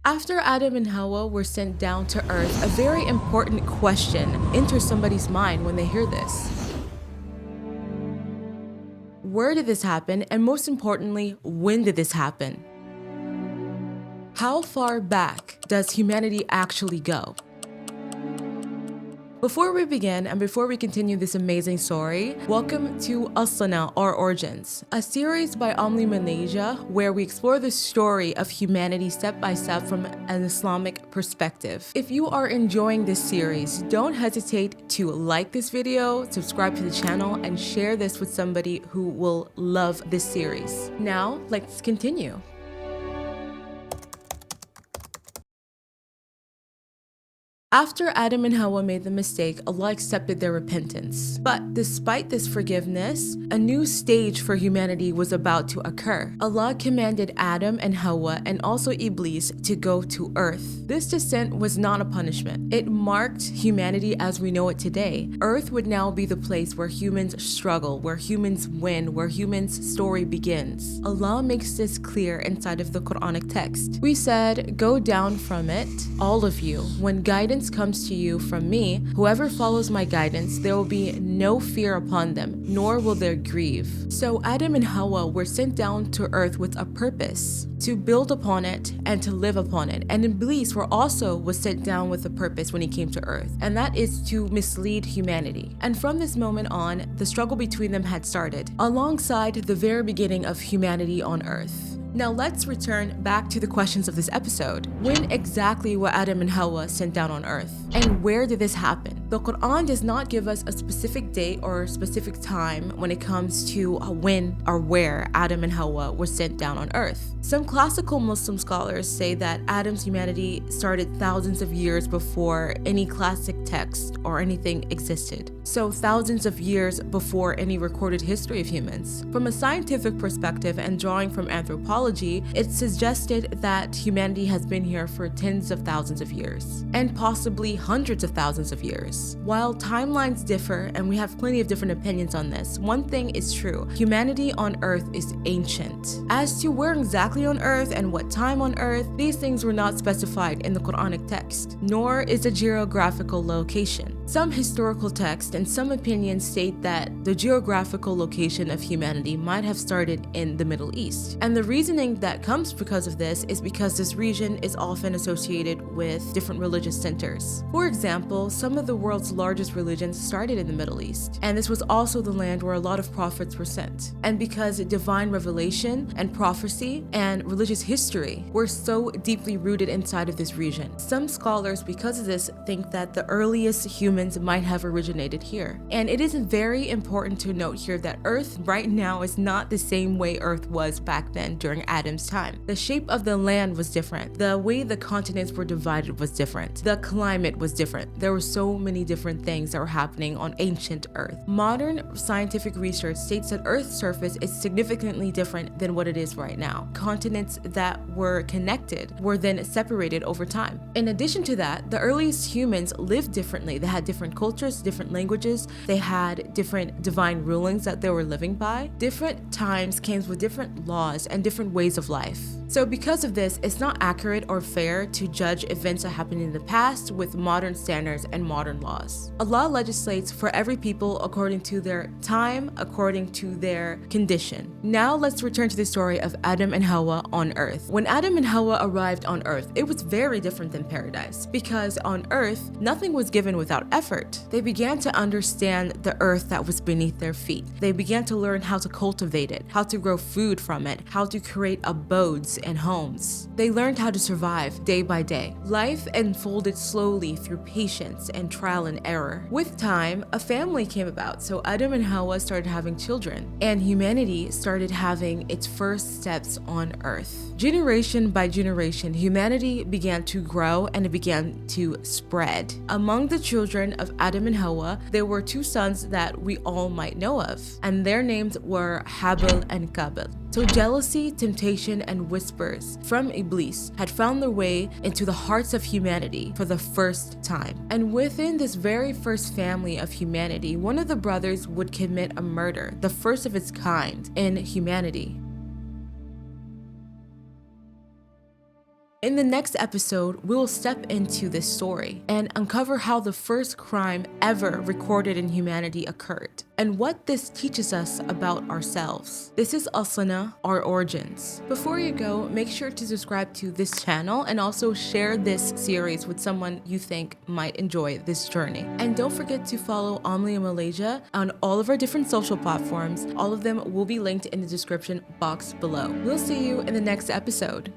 After Adam and Hawa were sent down to earth, a very important question enters somebody's mind when they hear this. Where did this happen? And most importantly, when did this happen? How far back does humanity actually go? Before we begin and before we continue this amazing story, welcome to Aslana, or Origins, a series by Omni Malaysia where we explore the story of humanity step by step from an Islamic perspective. If you are enjoying this series, don't hesitate to like this video, subscribe to the channel, and share this with somebody who will love this series. Now, let's continue. After Adam and Hawa made the mistake, Allah accepted their repentance. But despite this forgiveness, a new stage for humanity was about to occur. Allah commanded Adam and Hawa and also Iblis to go to earth. This descent was not a punishment. It marked humanity as we know it today. Earth would now be the place where humans struggle, where humans win, where humans' story begins. Allah makes this clear inside of the Quranic text. We said, "Go down from it, all of you. When guidance comes to you from me, whoever follows my guidance, there will be no fear upon them, nor will they grieve." So Adam and Hawa were sent down to earth with a purpose, to build upon it and to live upon it. And Iblis was sent down with a purpose when he came to earth, and that is to mislead humanity. And from this moment on, the struggle between them had started, alongside the very beginning of humanity on earth. Now let's return back to the questions of this episode. When exactly were Adam and Hawa sent down on earth? And where did this happen? The Quran does not give us a specific date or a specific time when it comes to when or where Adam and Hawa were sent down on earth. Some classical Muslim scholars say that Adam's humanity started thousands of years before any classic text or anything existed. So thousands of years before any recorded history of humans. From a scientific perspective and drawing from anthropology, it's suggested that humanity has been here for tens of thousands of years, and possibly hundreds of thousands of years. While timelines differ, and we have plenty of different opinions on this, one thing is true: humanity on earth is ancient. As to where exactly on earth and what time on earth, these things were not specified in the Quranic text, nor is a geographical location. Some historical texts and some opinions state that the geographical location of humanity might have started in the Middle East. And the reasoning that comes because of this is because this region is often associated with different religious centers. For example, some of the world's largest religions started in the Middle East, and this was also the land where a lot of prophets were sent. And because divine revelation and prophecy and religious history were so deeply rooted inside of this region, some scholars, because of this, think that the earliest humans might have originated here. And it is very important to note here that Earth right now is not the same way Earth was back then during Adam's time. The shape of the land was different. The way the continents were divided was different. The climate was different. There were so many different things that were happening on ancient Earth. Modern scientific research states that Earth's surface is significantly different than what it is right now. Continents that were connected were then separated over time. In addition to that, the earliest humans lived differently. They had different cultures, different languages. They had different divine rulings that they were living by. Different times came with different laws and different ways of life. So because of this, it's not accurate or fair to judge events that happened in the past with modern standards and modern laws. Allah legislates for every people according to their time, according to their condition. Now let's return to the story of Adam and Hawa on earth. When Adam and Hawa arrived on earth, it was very different than paradise, because on earth, nothing was given without effort. They began to understand the earth that was beneath their feet. They began to learn how to cultivate it, how to grow food from it, how to create abodes and homes. They learned how to survive day by day. Life unfolded slowly through patience and trial and error. With time, a family came about, so Adam and Hawa started having children, and humanity started having its first steps on earth. Generation by generation, humanity began to grow and it began to spread. Among the children of Adam and Hawa, there were two sons that we all might know of, and their names were Habil and Qabil. So jealousy, temptation, and whispers from Iblis had found their way into the hearts of humanity for the first time. And within this very first family of humanity, one of the brothers would commit a murder, the first of its kind in humanity. In the next episode, we will step into this story and uncover how the first crime ever recorded in humanity occurred and what this teaches us about ourselves. This is Aslana, Our Origins. Before you go, make sure to subscribe to this channel and also share this series with someone you think might enjoy this journey. And don't forget to follow Omlia Malaysia on all of our different social platforms. All of them will be linked in the description box below. We'll see you in the next episode.